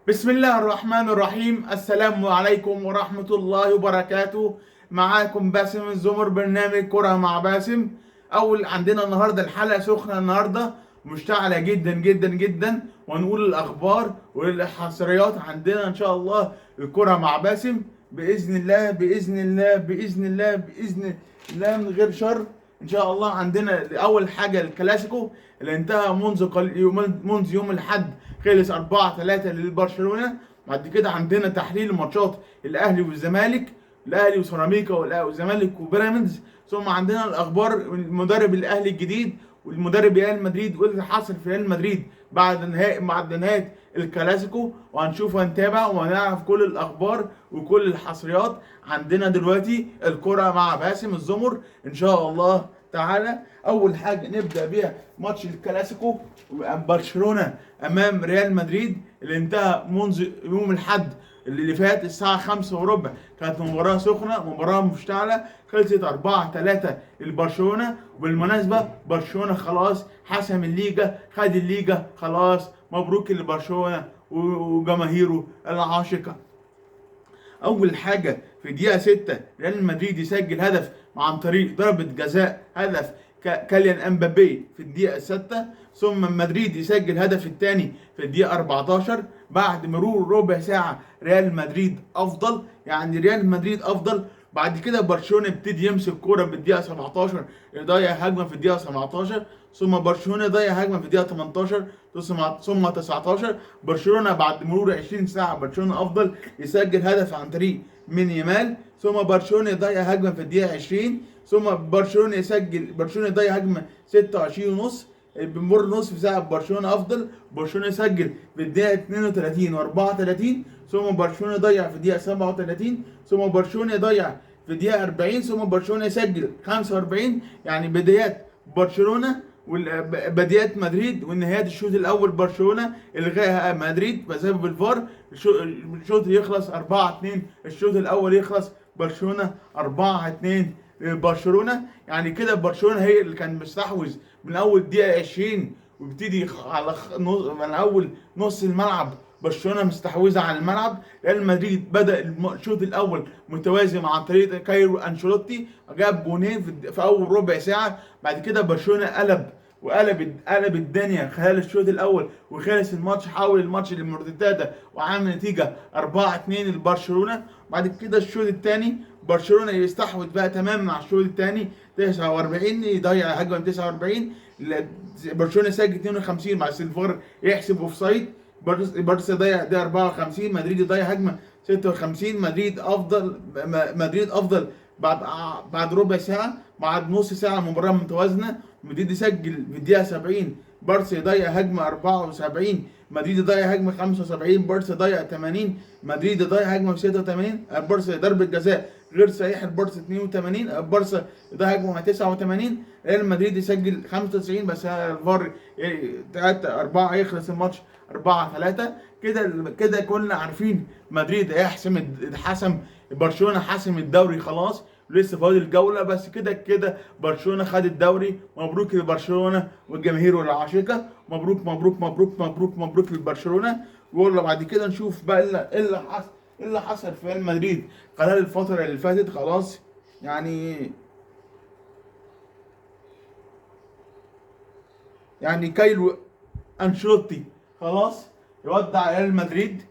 بسم الله الرحمن الرحيم. السلام عليكم ورحمة الله وبركاته. معاكم باسم الزمر، برنامج كرة مع باسم. عندنا النهاردة الحلقة سخنة النهاردة، مشتعلة جدا جدا جدا، ونقول الأخبار والحصريات عندنا إن شاء الله. الكرة مع باسم بإذن الله بإذن الله بإذن الله بإذن الله من غير شر إن شاء الله. عندنا أول حاجة الكلاسيكو اللي انتهى منذ يوم الأحد، خلص 4-3 للبرشلونة. بعد كده عندنا تحليل ماتشات الأهلي والزمالك، الأهلي وسيراميكا والزمالك وبيراميدز. ثم عندنا الأخبار المدرب الأهلي الجديد والمدرب ريال مدريد واللي حصل في ريال مدريد بعد نهاية الكلاسيكو. وهنشوف وهنتابع وهنعرف كل الأخبار وكل الحصريات. عندنا دلوقتي الكرة مع باسم الزمر إن شاء الله تعالى. اول حاجه نبدا بيها ماتش الكلاسيكو، برشلونه امام ريال مدريد اللي انتهى منذ يوم الاحد اللي فات الساعه 5:15. كانت مباراه سخنه، مباراه مشتعله، خلصت 4-3 للبرشلونه. وبالمناسبه برشلونه خلاص حسم الليجا، خد الليجا خلاص. مبروك لبرشلونه وجماهيره العاشقه. اول حاجه في دقيقه 6 ريال مدريد يسجل هدف عن طريق ضربه جزاء، هدف كاليان امبابي في الدقيقه 6. ثم مدريد يسجل هدف الثاني في الدقيقه 14. بعد مرور ربع ساعه ريال مدريد افضل، يعني ريال مدريد افضل. بعد كده برشلونه ابتدي يمسك كوره بالدقيقه 17، يضيع هجمه في الدقيقه 17. ثم برشلونه يضيع هجمه في الدقيقه 18 ثم 19. برشلونه بعد مرور 20 ساعه برشلونه افضل، يسجل هدف عن طريق من يامال. ثم برشلونه يضيع هجمه في الدقيقه 20. ثم برشلونه يضيع هجمه 26 ونص. بمر نصف ساعه برشلونه افضل، برشلونه يسجل في الدقيقه 32 و34. ثم برشلونه يضيع في الدقيقه 37. ثم برشلونه يضيع في الدقيقه 40. ثم برشلونه يسجل 45. يعني بدايات برشلونه وبدايات مدريد والنهايات. الشوط الاول برشلونه الغاها مدريد بسبب الفار. الشوط يخلص 4-2، الشوط الاول يخلص برشلونه 4-2 لبرشلونه. يعني كده برشلونه هي اللي كان مستحوذ من اول دقيقه 20، وبيبتدي من اول نص الملعب برشلونه مستحوذه على الملعب. ريال مدريد بدا الشوط الاول متوازن عن طريق كايرو انشيلوتي، جاب جونين في اول ربع ساعه. بعد كده برشلونه قلب الدنيا خلال الشوط الاول، وخلص الماتش، حول الماتش للمرتداده وعمل نتيجه 4-2 لبرشلونه. بعد كده الشوط الثاني برشلونه يستحوذ بقى تماما على الشوط الثاني 49، يضيع هجمه 49. برشلونه يسجل 52 مع الفار يحسب اوفسايد. بارسا يضيع دقيقه 54، مدريد يضيع هجمه 56. مدريد افضل بعد ربع ساعه، بعد نص ساعه مباراه متوازنه. مدريد يسجل في الدقيقه 70، بارسا يضيع هجمه 74، مدريد يضيع هجمه 75، بارسا يضيع 80، مدريد يضيع هجمه 86. بارسا ضربه جزاء غير صحيح، البارسا 82، بارسا يضيع هجمه 89. ريال مدريد يسجل 95 بس الفار 3-4 يخلص الماتش 4-3. كده كلنا عارفين مدريد حسم. برشلونه حسم الدوري خلاص، لسه فاضل الجوله بس. كده برشلونه خد الدوري. مبروك لبرشلونه والجماهير العاشقه. مبروك مبروك مبروك مبروك مبروك لبرشلونه. والله بعد كده نشوف بقى ايه اللي حصل في ريال مدريد خلال الفتره اللي فاتت. خلاص يعني كايلو انشيلوتي خلاص يودع ريال مدريد.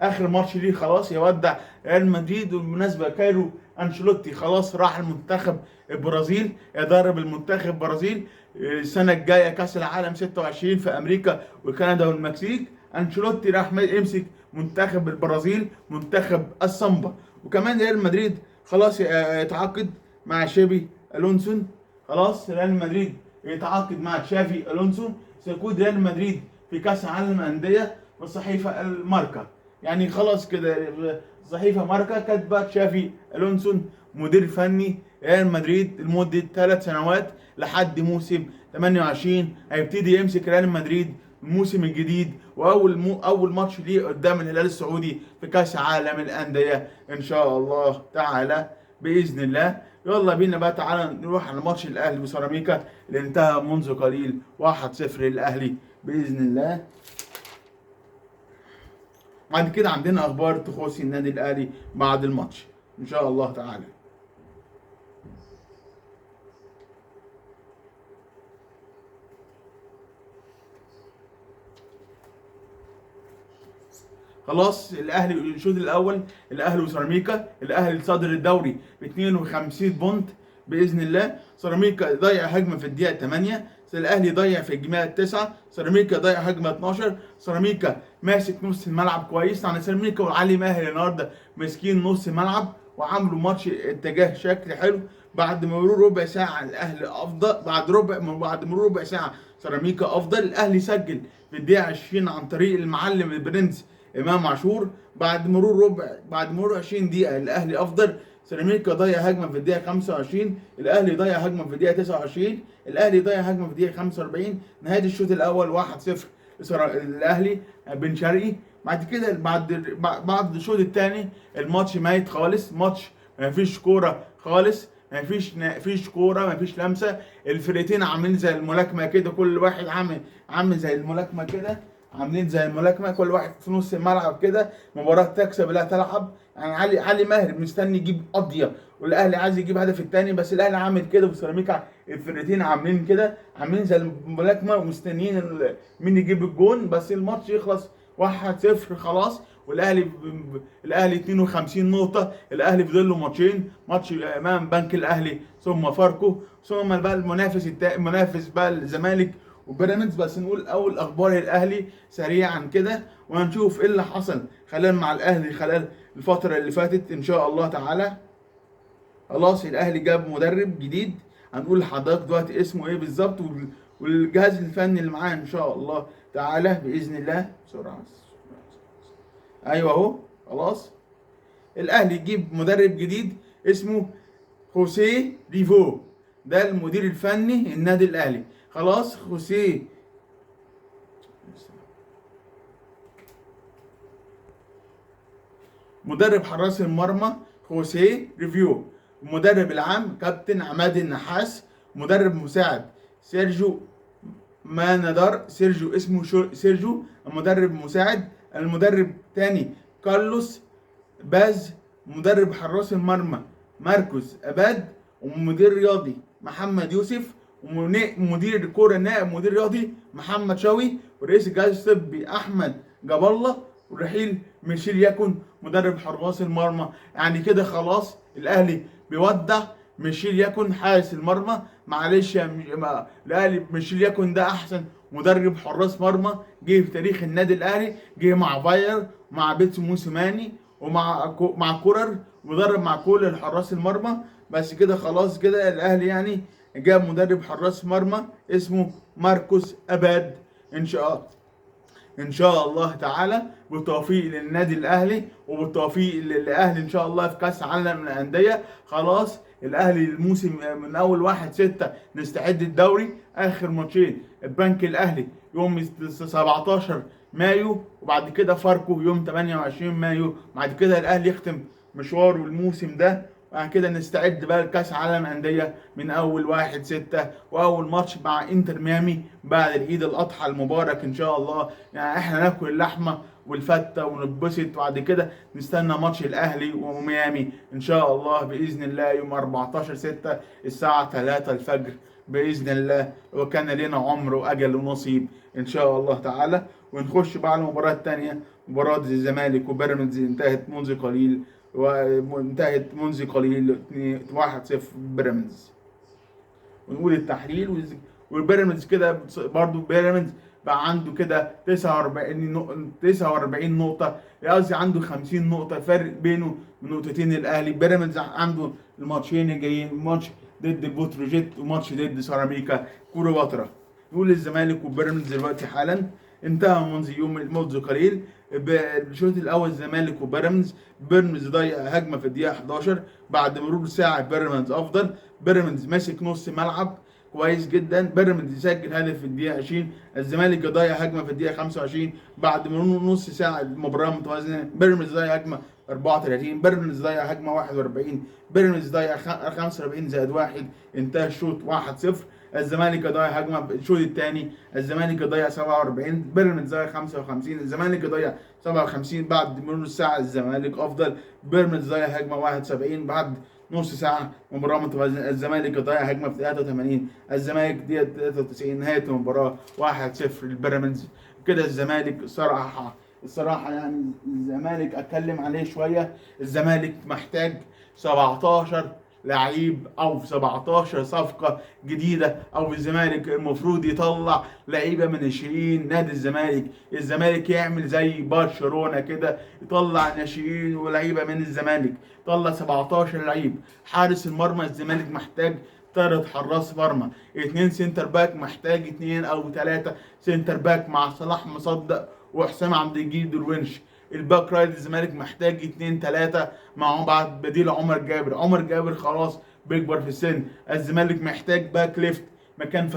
اخر ماتش ليه خلاص يودع ريال مدريد. والمناسبه كايلو انشيلوتي خلاص راح المنتخب البرازيل، يدرب المنتخب البرازيل السنه الجايه كاس العالم 26 في امريكا وكندا والمكسيك. انشيلوتي راح يمسك منتخب البرازيل، منتخب السامبا. وكمان ريال مدريد خلاص يتعاقد مع شابي الونسو. خلاص ريال مدريد يتعاقد مع تشافي الونسو، سيقود ريال مدريد في كاس العالم للانديه. والصحيفه الماركا يعني خلاص كده، صحيفه ماركا كاتبه تشافي الونسو مدير فني ريال مدريد لمده 3 سنوات لحد موسم 28. هيبتدي يمسك ريال مدريد الموسم الجديد، اول ماتش ليه قدام الهلال السعودي في كاس عالم الانديه ان شاء الله تعالى باذن الله. يلا بينا بقى، تعالى نروح على ماتش الاهلي وسيراميكا اللي انتهى منذ قليل 1-0 للاهلي باذن الله. بعد كده عندنا اخبار تخص النادي الاهلي بعد الماتش ان شاء الله تعالى. خلاص الاهلي الشوط الاول، الاهلي وسيراميكا، الاهلي صدر الدوري ب 52 بونت باذن الله. سيراميكا ضيع هجمه في الدقيقه 8، الاهلي ضيع في الدقيقه 9، سيراميكا ضيع هجمه 12. سيراميكا ماسك نص الملعب كويس، يعني سيراميكا وعلي ماهر النهارده ماسكين نص الملعب وعملوا ماتش اتجاه شكل حلو. بعد مرور ربع ساعه الاهلي افضل، بعد مرور ربع ساعه سيراميكا افضل. الاهلي سجل في الدقيقه 20 عن طريق المعلم البرنس امام عاشور. بعد مرور 20 دقيقه الاهلي افضل. سيراميكا ضيع هجمه في الدقيقه 25، الاهلي ضيع هجمه في الدقيقه 29، الاهلي ضيع هجمه في الدقيقه 45. نهايه الشوط الاول 1-0 الاهلي بن شرقي. بعد كده بعد الشوط الثاني الماتش ميت خالص، ماتش ما فيش كوره خالص، ما فيش كوره، ما فيش لمسه. الفرقتين عاملين زي الملاكمه كده، كل واحد عامل زي الملاكمه كده، عاملين زي الملاكمه كل واحد في نص الملعب كده. مباراه تكسب لا تلعب. يعني علي ماهر مستني يجيب قضيه والاهلي عايز يجيب هدف الثاني، بس الاهلي عامل كده وسيراميكا الفرقتين عاملين كده، عاملين زي الملاكمه ومستنيين مين يجيب الجون، بس الماتش يخلص 1-0 خلاص. الاهلي 52 نقطه، الاهلي فاضل له ماتشين، ماتش امام بنك الاهلي ثم فاركو ثم بقى المنافس بقى الزمالك وبيراميدز. بس نقول اول اخبار الاهلي سريعا كده وهنشوف ايه اللي حصل مع الاهلي خلال الفتره اللي فاتت ان شاء الله تعالى. خلاص الاهلي جاب مدرب جديد، هنقول لحضرتك دلوقتي اسمه ايه بالظبط والجهاز الفني اللي معاه ان شاء الله تعالى باذن الله. بسرعه ايوه اهو. خلاص الاهلي يجيب مدرب جديد اسمه خوسيه ريفو، ده المدير الفني النادي الاهلي. خلاص خوسيه مدرب حراس المرمى خوسيه ريفيو. المدرب العام كابتن عماد النحاس. مدرب مساعد سيرجيو مانادار، سيرجيو المدرب مساعد. المدرب تاني كارلوس باز. مدرب حراس المرمى ماركوس اباد. ومدير رياضي محمد يوسف. ومدير الكوره نائب مدير رياضي محمد شوقي. ورئيس الجهاز الطبي احمد جاب الله. ورحيل ميشيل يكون مدرب حراس المرمى. يعني كده خلاص الاهلي بيودع ميشيل يكون حارس المرمى. معلش الاهلي ميشيل يكون ده احسن مدرب حراس مرمى جه في تاريخ النادي الاهلي، جه مع فاير مع بيتسو موسيماني مع كولر، مدرب مع كل الحراس المرمى. بس كده خلاص كده الاهلي يعني جاب مدرب حراس مرمى اسمه ماركوس اباد. ان شاء الله تعالى بالتوفيق للنادي الاهلي وبالتوفيق للاهلي ان شاء الله في كاس عالم الانديه. خلاص الاهلي الموسم من اول 1/6 نستعد الدوري. اخر ماتشين البنك الاهلي يوم 17 مايو وبعد كده فاركو يوم 28 مايو. بعد كده الاهلي يختم مشواره الموسم ده، وبعد كده نستعد بقى لكاس عالم انديه من اول 1/6 واول ماتش مع انتر ميامي بعد العيد الاضحى المبارك ان شاء الله. يعني احنا ناكل اللحمه والفته ونتبسط وبعد كده نستنى ماتش الاهلي وميامي ان شاء الله باذن الله يوم 14/6 الساعه 3 الفجر باذن الله. وكان لنا عمر واجل ونصيب ان شاء الله تعالى. ونخش بقى على المباراه الثانيه، مباراه الزمالك وبيراميدز انتهت منذ قليل 1-0 بيراميدز. ونقول التحليل والبيراميدز كده برضو بيراميدز بقى عنده كده 49 نقطة، قصدي عنده 50 نقطة فرق بينه من نقطتين الاهلي. بيراميدز عنده الماتشين الجايين، ماتش ضد بتروجيت وماتش ضد سيراميكا كليوباترا. نقول الزمالك وبيراميدز دلوقتي حالا انتهى منذ قليل. بالشوط الاول الزمالك وبيراميدز، بيراميدز ضيع هجمه في الدقيقه 11. بعد مرور ساعه بيراميدز افضل، بيراميدز ماسك نص ملعب كويس جدا. بيراميدز يسجل هدف في الدقيقه 20. الزمالك ضيع هجمه في الدقيقه 25. بعد مرور نص ساعه المباراه متوازنه، بيراميدز ضيع هجمه 34، بيراميدز ضيع هجمه 41، بيراميدز ضيع 45 زائد 1. انتهى الشوط 1-0. الزمالك يضيع هجمه في الشوط الثاني، الزمالك يضيع 47، بيراميدز ضيع 55، الزمالك يضيع 57 بعد مرور الساعه، الزمالك افضل، بيراميدز ضيع هجمه 71 بعد نص ساعه مباراه متوازنه، الزمالك يضيع هجمه في 83، الزمالك دي 93، نهايه المباراه 1-0 للبيراميدز. كده الزمالك الصراحه يعني الزمالك اتكلم عليه شويه. الزمالك محتاج 17 لعيب او 17 صفقه جديده، او الزمالك المفروض يطلع لعيبه من ناشئين نادي الزمالك. الزمالك يعمل زي برشلونه كده، يطلع ناشئين ولعيبه من الزمالك، طلع 17 لعيب. حارس المرمى الزمالك محتاج 3 حراس مرمى، 2 سنتر باك، محتاج 2 او 3 سنتر باك مع صلاح مصدق وحسام عبد الجليل الونش. الباك رايت الزمالك محتاج 2 3 معهم بعد بديل عمر جابر. عمر جابر خلاص بيكبر في السن. الزمالك محتاج باك ليفت مكان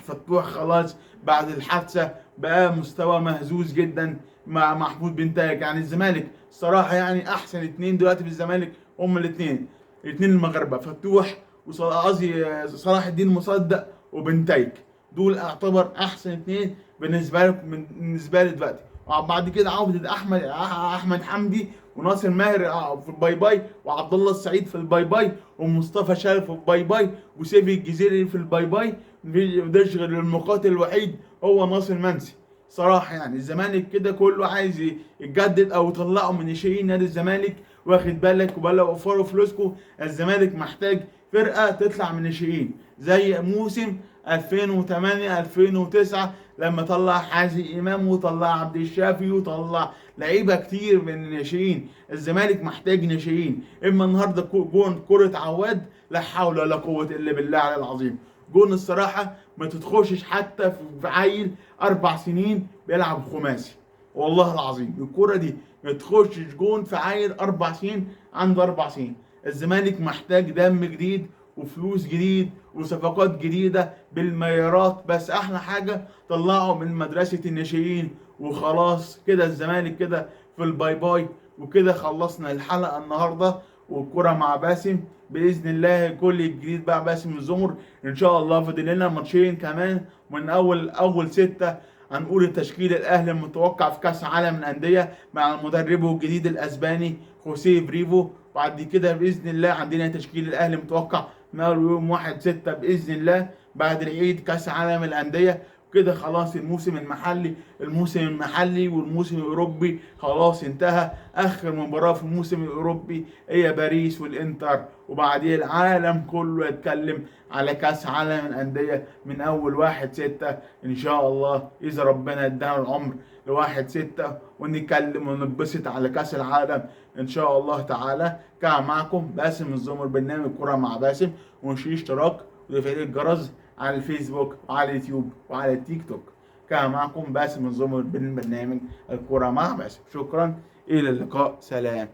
فتوح خلاص بعد الحادثه بقى مستوى مهزوز جدا مع محمود بنتايج. يعني الزمالك الصراحه يعني احسن 2 دلوقتي في الزمالك هم الاثنين المغاربه، فتوح قصدي صلاح الدين مصدق وبنتايج. دول اعتبر احسن 2 بالنسبه لي دلوقتي. بعد كده عودة احمد حمدي وناصر ماهر في الباي باي، وعبد الله السعيد في الباي باي، ومصطفى شرف في الباي باي، وسيفي الجزيري في الباي باي. مفيش غير المقاتل الوحيد هو ناصر منسي. صراحه يعني الزمالك كده كله عايز يتجدد او يطلعوا من ناشئين نادي الزمالك. واخد بالك وبلا وفروا فلوسكم. الزمالك محتاج فرقه تطلع من ناشئين زي موسم 2008 2009 لما طلع حازم امام وطلع عبد الشافي وطلع لعيبه كتير من الناشئين. الزمالك محتاج ناشئين. اما النهارده جون كره عواد، لا حول ولا قوه الا بالله العلي العظيم. جون الصراحه ما تتخشش حتى في عيل 4 سنين بيلعب خماسي، والله العظيم الكره دي ما تخشش جون في عيل 4 سنين عنده 4 سنين. الزمالك محتاج دم جديد وفلوس جديد وصفقات جديده بالمليارات، بس احلى حاجه طلعوا من مدرسه الناشئين. وخلاص كده الزمالك كده في الباي باي. وكده خلصنا الحلقه النهارده والكره مع باسم. باذن الله كل الجديد بقى باسم الزمر ان شاء الله. فاضل لنا ماتشين كمان من اول 6. هنقول التشكيل الاهلي المتوقع في كاس عالم الانديه مع مدربه الجديد الاسباني خوسيه بريفو. بعد كده باذن الله عندنا تشكيل الاهلي متوقع من اول يوم 1/6 باذن الله بعد العيد كاس عالم الانديه. كده خلاص الموسم المحلي والموسم الاوروبي خلاص انتهى. اخر مباراه في الموسم الاوروبي هي باريس والانتر، وبعدين العالم كله يتكلم على كاس عالم الانديه من اول 1/6 ان شاء الله اذا ربنا ادانا العمر ل1/6 ونتكلم ونتبسط على كاس العالم ان شاء الله تعالى. كان معكم باسم الزمر برنامج كرة مع باسم. ونشيل اشتراك وتفعيل الجرس على الفيسبوك وعلى اليوتيوب وعلى التيك توك. كان معكم باسم الزمر من برنامج الكرة مع باسم. شكرا، الى اللقاء، سلام.